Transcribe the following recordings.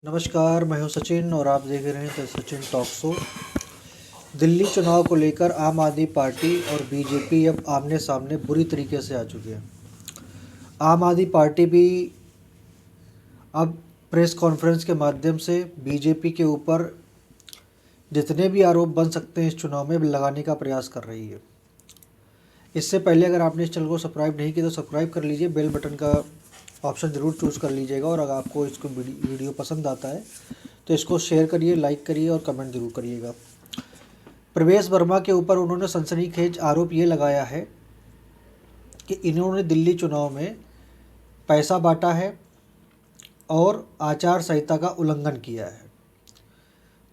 नमस्कार, मैं हूं सचिन और आप देख रहे हैं the Sachin talk show. Delhi चुनाव को लेकर आम आदमी पार्टी और बीजेपी अब आमने सामने बुरी तरीके से आ चुके हैं। आम आदमी पार्टी भी अब प्रेस कॉन्फ्रेंस के माध्यम से बीजेपी के ऊपर जितने भी आरोप बन सकते हैं इस चुनाव में लगाने का प्रयास कर रही है। इससे पहले अगर आपने इस चैनल को सब्सक्राइब नहीं किया तो सब्सक्राइब कर लीजिए, बेल बटन का ऑप्शन ज़रूर चूज़ कर लीजिएगा और अगर आपको इसको वीडियो पसंद आता है तो इसको शेयर करिए, लाइक करिए और कमेंट ज़रूर करिएगा। प्रवेश वर्मा के ऊपर उन्होंने सनसनीखेज आरोप ये लगाया है कि इन्होंने दिल्ली चुनाव में पैसा बांटा है और आचार संहिता का उल्लंघन किया है।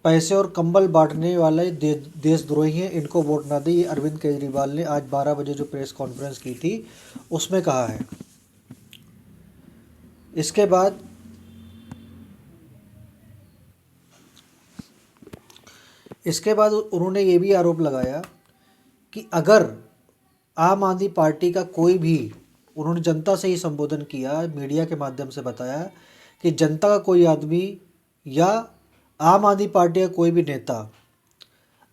पैसे और कंबल बांटने वाले देशद्रोही हैं, इनको वोट ना दें, ये अरविंद केजरीवाल ने आज 12 बजे जो प्रेस कॉन्फ्रेंस की थी उसमें कहा है। इसके बाद उन्होंने ये भी आरोप लगाया कि अगर आम आदमी पार्टी का कोई भी, उन्होंने जनता से ही संबोधन किया, मीडिया के माध्यम से बताया कि जनता का कोई आदमी या आम आदमी पार्टी का कोई भी नेता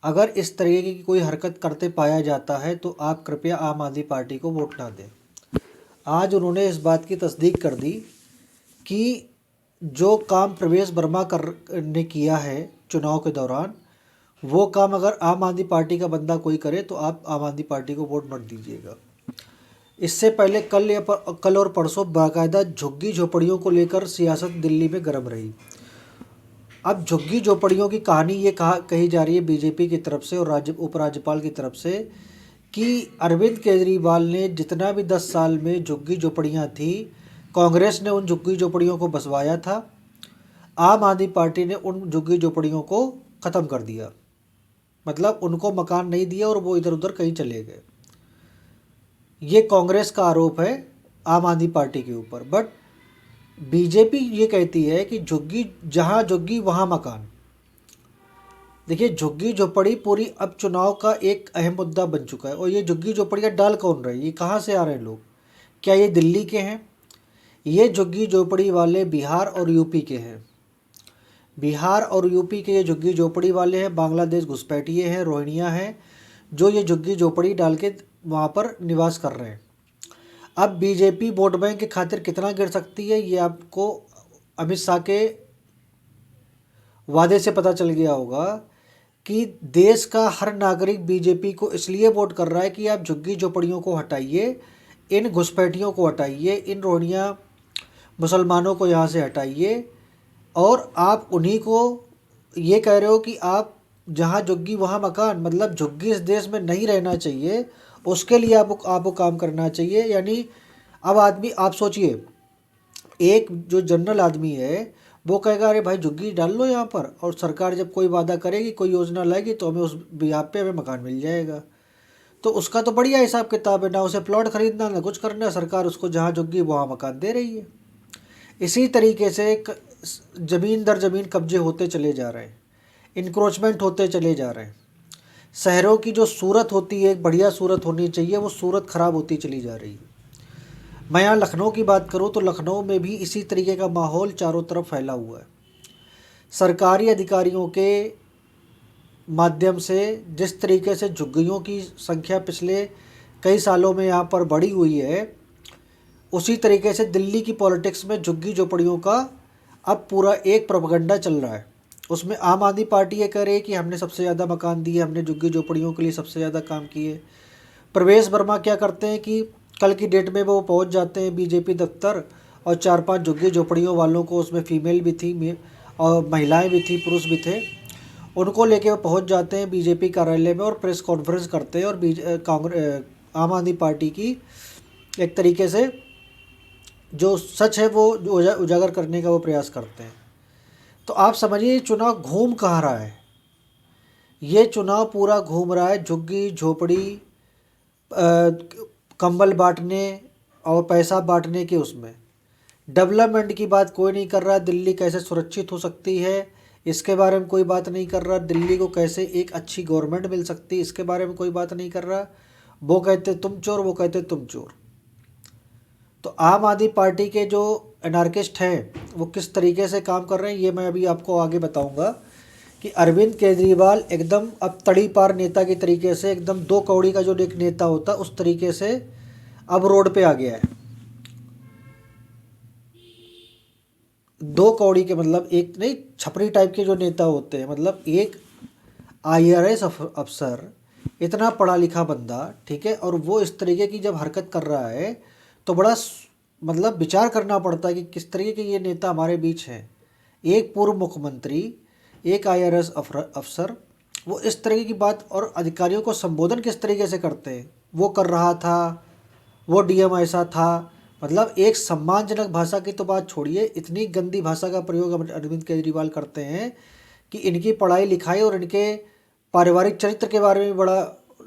अगर इस तरीके की कोई हरकत करते पाया जाता है तो आप कृपया आम आदमी पार्टी को वोट ना दें। आज उन्होंने इस बात की तस्दीक कर दी कि जो काम प्रवेश वर्मा ने किया है चुनाव के दौरान, वो काम अगर आम आदमी पार्टी का बंदा कोई करे तो आप आम आदमी पार्टी को वोट मत दीजिएगा। इससे पहले कल और परसों बाकायदा झुग्गी झोपड़ियों को लेकर सियासत दिल्ली में गर्म रही। अब झुग्गी झोपड़ियों की कहानी ये कही जा रही है बीजेपी की तरफ से और उपराज्यपाल की तरफ से कि अरविंद केजरीवाल ने जितना भी 10 साल में झुग्गी झोपड़ियाँ थी, कांग्रेस ने उन झुग्गी झोपड़ियों को बसवाया था, आम आदमी पार्टी ने उन झुग्गी झोपड़ियों को ख़त्म कर दिया, मतलब उनको मकान नहीं दिया और वो इधर उधर कहीं चले गए। ये कांग्रेस का आरोप है आम आदमी पार्टी के ऊपर। बट बीजेपी ये कहती है कि जहाँ झुग्गी वहाँ मकान। देखिए, झुग्गी झोपड़ी पूरी अब चुनाव का एक अहम मुद्दा बन चुका है। और ये झुग्गी झोपड़ियाँ डाल कौन रहे, ये कहाँ से आ रहे हैं लोग? क्या ये दिल्ली के हैं? ये झुग्गी झोपड़ी वाले बिहार और यूपी के हैं। बिहार और यूपी के ये झुग्गी झोपड़ी वाले हैं, बांग्लादेश घुसपैठिए हैं, रोहिंग्या हैं, जो ये झुग्गी झोपड़ी डाल के वहाँ पर निवास कर रहे हैं। अब बीजेपी वोट बैंक की खातिर कितना गिर सकती है ये आपको अमित शाह के वादे से पता चल गया होगा कि देश का हर नागरिक बीजेपी को इसलिए वोट कर रहा है कि आप झुग्गी झोपड़ियों को हटाइए, इन घुसपैठियों को हटाइए, इन रोहिंग्या मुसलमानों को यहाँ से हटाइए, और आप उन्हीं को ये कह रहे हो कि आप जहाँ झुग्गी वहाँ मकान, मतलब झुग्गी इस देश में नहीं रहना चाहिए, उसके लिए आपको काम करना चाहिए। यानी अब आदमी, आप सोचिए, एक जो जनरल आदमी है वो कहेगा अरे भाई झुग्गी डाल लो यहाँ पर, और सरकार जब कोई वादा करेगी, कोई योजना लाएगी तो हमें उस यहाँ पे हमें मकान मिल जाएगा। तो उसका तो बढ़िया हिसाब किताब है, ना उसे प्लॉट खरीदना ना कुछ करना, सरकार उसको जहाँ झुग्गी वहाँ मकान दे रही है। इसी तरीके से ज़मीन दर ज़मीन कब्जे होते चले जा रहे हैं, इंक्रोचमेंट होते चले जा रहे हैं। शहरों की जो सूरत होती है, एक बढ़िया सूरत होनी चाहिए, वो सूरत ख़राब होती चली जा रही है। मैं यहाँ लखनऊ की बात करूँ तो लखनऊ में भी इसी तरीके का माहौल चारों तरफ फैला हुआ है। सरकारी अधिकारियों के माध्यम से जिस तरीके से झुग्गियों की संख्या पिछले कई सालों में यहाँ पर बढ़ी हुई है, उसी तरीके से दिल्ली की पॉलिटिक्स में झुग्गी झोपड़ियों का अब पूरा एक प्रोपेगेंडा चल रहा है। उसमें आम आदमी पार्टी ये कह रही है कि हमने सबसे ज़्यादा मकान दिए, हमने झुग्गी झोपड़ियों के लिए सबसे ज़्यादा काम किए। प्रवेश वर्मा क्या करते हैं कि कल की डेट में वो पहुंच जाते हैं बीजेपी दफ्तर, और 4-5 झुग्गी झोपड़ियों वालों को, उसमें फीमेल भी थी और महिलाएं भी थी, पुरुष भी थे, उनको लेके वो पहुंच जाते हैं बीजेपी कार्यालय में और प्रेस कॉन्फ्रेंस करते हैं और आम आदमी पार्टी की एक तरीके से जो सच है वो उजागर करने का वो प्रयास करते हैं। तो आप समझिए ये चुनाव घूम कहाँ रहा है। ये चुनाव पूरा घूम रहा है झुग्गी झोपड़ी, कंबल बांटने और पैसा बांटने के, उसमें डेवलपमेंट की बात कोई नहीं कर रहा। दिल्ली कैसे सुरक्षित हो सकती है इसके बारे में कोई बात नहीं कर रहा। दिल्ली को कैसे एक अच्छी गवर्नमेंट मिल सकती है इसके बारे में कोई बात नहीं कर रहा। वो कहते तुम चोर, वो कहते तुम चोर। तो आम आदमी पार्टी के जो एनार्किस्ट हैं वो किस तरीके से काम कर रहे हैं, ये मैं अभी आपको आगे बताऊंगा कि अरविंद केजरीवाल एकदम अब तड़ी पार नेता के तरीके से, एकदम दो कौड़ी का जो एक नेता होता उस तरीके से अब रोड पे आ गया है। दो कौड़ी के मतलब एक नहीं, छपरी टाइप के जो नेता होते हैं, मतलब एक IRS अफसर, इतना पढ़ा लिखा बंदा, ठीक है, और वो इस तरीके की जब हरकत कर रहा है तो बड़ा मतलब विचार करना पड़ता है कि किस तरीके के ये नेता हमारे बीच हैं। एक पूर्व मुख्यमंत्री, एक IRS अफसर, वो इस तरीके की बात और अधिकारियों को संबोधन किस तरीके से करते हैं, वो कर रहा था, वो DM ऐसा था, मतलब एक सम्मानजनक भाषा की तो बात छोड़िए, इतनी गंदी भाषा का प्रयोग अरविंद केजरीवाल करते हैं कि इनकी पढ़ाई लिखाई और इनके पारिवारिक चरित्र के बारे में बड़ा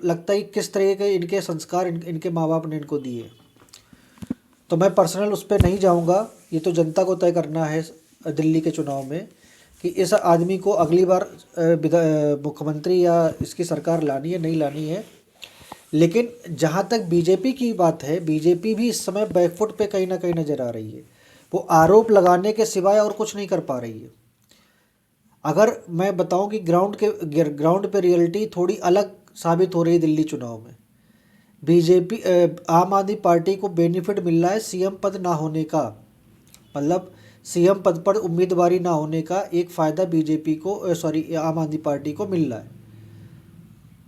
लगता है कि किस तरह के इनके संस्कार इनके माँ बाप ने इनको दिए। तो मैं पर्सनल उस पर नहीं जाऊंगा, ये तो जनता को तय करना है दिल्ली के चुनाव में कि इस आदमी को अगली बार मुख्यमंत्री या इसकी सरकार लानी है नहीं लानी है। लेकिन जहाँ तक बीजेपी की बात है, बीजेपी भी इस समय बैकफुट पे कहीं ना कहीं नज़र आ रही है। वो आरोप लगाने के सिवाय और कुछ नहीं कर पा रही है। अगर मैं बताऊं कि ग्राउंड पे रियलिटी थोड़ी अलग साबित हो रही है दिल्ली चुनाव में। बीजेपी आम आदमी पार्टी को बेनिफिट मिल रहा है CM पद ना होने का, मतलब CM पद पर उम्मीदवारी ना होने का एक फ़ायदा बीजेपी को आम आदमी पार्टी को मिल रहा है।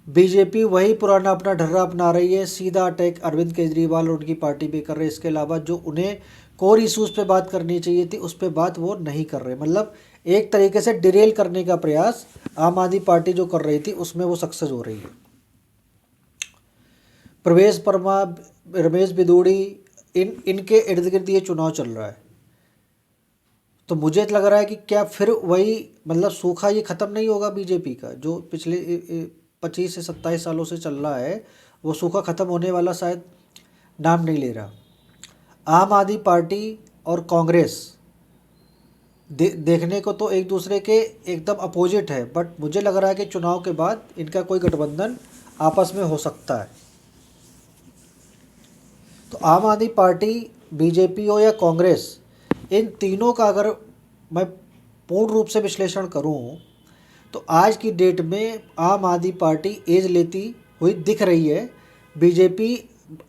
बीजेपी वही पुराना अपना ढर्रा अपना रही है, सीधा अटैक अरविंद केजरीवाल और उनकी पार्टी पे कर रहे हैं। इसके अलावा जो उन्हें कोर इशूज़ पे बात करनी चाहिए थी उस पे बात वो नहीं कर रहे, मतलब एक तरीके से डिरेल करने का प्रयास आम आदमी पार्टी जो कर रही थी उसमें वो सक्सेस हो रही है। प्रवेश वर्मा, रमेश बिदूड़ी, इनके इर्द गिर्द ये चुनाव चल रहा है। तो मुझे लग रहा है कि क्या फिर वही मतलब सूखा ये ख़त्म नहीं होगा बीजेपी का, जो पिछले 25 से 27 सालों से चल रहा है, वो सूखा ख़त्म होने वाला शायद नाम नहीं ले रहा। आम आदमी पार्टी और कांग्रेस देखने को तो एक दूसरे के एकदम अपोजिट है, बट मुझे लग रहा है कि चुनाव के बाद इनका कोई गठबंधन आपस में हो सकता है। तो आम आदमी पार्टी, बीजेपी हो या कांग्रेस, इन तीनों का अगर मैं पूर्ण रूप से विश्लेषण करूं तो आज की डेट में आम आदमी पार्टी एज लेती हुई दिख रही है। बीजेपी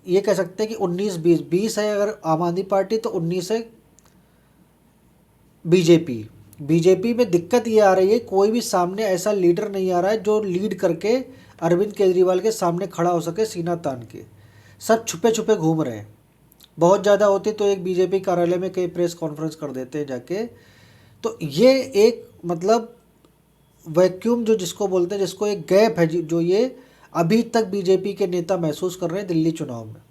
ये कह सकते हैं कि 19-20 है अगर आम आदमी पार्टी, तो 19 है बीजेपी में दिक्कत ये आ रही है, कोई भी सामने ऐसा लीडर नहीं आ रहा है जो लीड करके अरविंद केजरीवाल के सामने खड़ा हो सके सीना तान के। सब छुपे छुपे घूम रहे हैं। बहुत ज़्यादा होती तो एक बीजेपी कार्यालय में कई प्रेस कॉन्फ्रेंस कर देते हैं जाके। तो ये एक मतलब वैक्यूम जो जिसको बोलते हैं, जिसको एक गैप है जो ये अभी तक बीजेपी के नेता महसूस कर रहे हैं दिल्ली चुनाव में।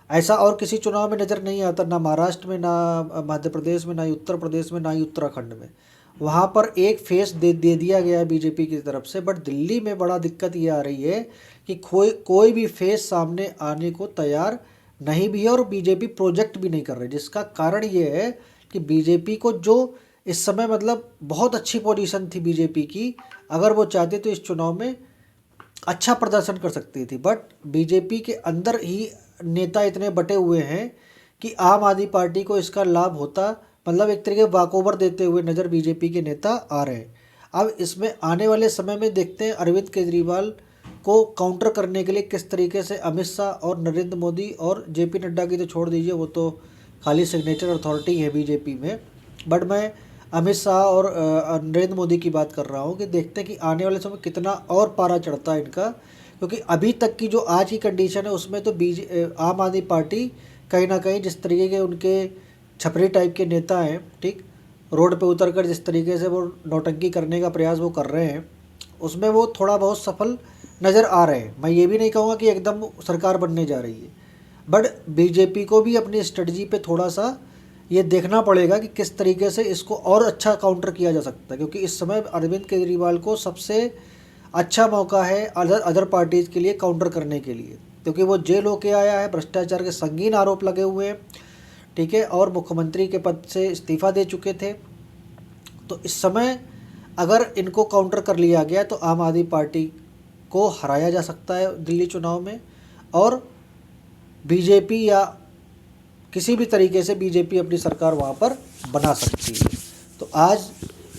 ऐसा और किसी चुनाव में नज़र नहीं आता, ना महाराष्ट्र में, ना मध्य प्रदेश में, ना ही उत्तर प्रदेश में, ना ही उत्तराखंड में। वहाँ पर एक फेस दे दिया गया है बीजेपी की तरफ से, बट दिल्ली में बड़ा दिक्कत ये आ रही है कि कोई भी फेस सामने आने को तैयार नहीं भी है और बीजेपी प्रोजेक्ट भी नहीं कर रही, जिसका कारण ये है कि बीजेपी को जो इस समय मतलब बहुत अच्छी पोजीशन थी बीजेपी की, अगर वो चाहती तो इस चुनाव में अच्छा प्रदर्शन कर सकती थी। बट बीजेपी के अंदर ही नेता इतने बटे हुए हैं कि आम आदमी पार्टी को इसका लाभ होता, मतलब एक तरीके वॉकओवर देते हुए नज़र बीजेपी के नेता आ रहे हैं। अब इसमें आने वाले समय में देखते हैं अरविंद केजरीवाल को काउंटर करने के लिए किस तरीके से अमित शाह और नरेंद्र मोदी और JP नड्डा की तो छोड़ दीजिए, वो तो खाली सिग्नेचर अथॉरिटी है बीजेपी में, बट मैं अमित शाह और नरेंद्र मोदी की बात कर रहा हूँ कि देखते हैं कि आने वाले समय कितना और पारा चढ़ता है इनका। क्योंकि अभी तक की जो आज की कंडीशन है उसमें तो आम आदमी पार्टी कहीं ना कहीं जिस तरीके के उनके छपरी टाइप के नेता हैं, ठीक, रोड पे उतरकर जिस तरीके से वो नौटंकी करने का प्रयास वो कर रहे हैं, उसमें वो थोड़ा बहुत सफल नज़र आ रहे हैं। मैं ये भी नहीं कहूँगा कि एकदम सरकार बनने जा रही है, बट बीजेपी को भी अपनी स्ट्रेटजी पे थोड़ा सा ये देखना पड़ेगा कि किस तरीके से इसको और अच्छा काउंटर किया जा सकता है। क्योंकि इस समय अरविंद केजरीवाल को सबसे अच्छा मौका है अदर पार्टीज़ के लिए काउंटर करने के लिए, क्योंकि वो जेल होके आया है, भ्रष्टाचार के संगीन आरोप लगे हुए हैं, ठीक है, और मुख्यमंत्री के पद से इस्तीफ़ा दे चुके थे। तो इस समय अगर इनको काउंटर कर लिया गया तो आम आदमी पार्टी को हराया जा सकता है दिल्ली चुनाव में, और बीजेपी या किसी भी तरीके से बीजेपी अपनी सरकार वहाँ पर बना सकती है। तो आज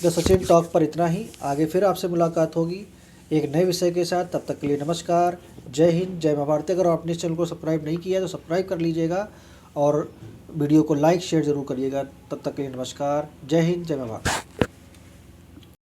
द सचिन टॉक पर इतना ही। आगे फिर आपसे मुलाकात होगी एक नए विषय के साथ। तब तक के लिए नमस्कार, जय हिंद, जय महाभारत। अगर आपने इस चैनल को सब्सक्राइब नहीं किया तो सब्सक्राइब कर लीजिएगा और वीडियो को लाइक शेयर ज़रूर करिएगा। तब तक के लिए नमस्कार, जय हिंद, जय महाभारत।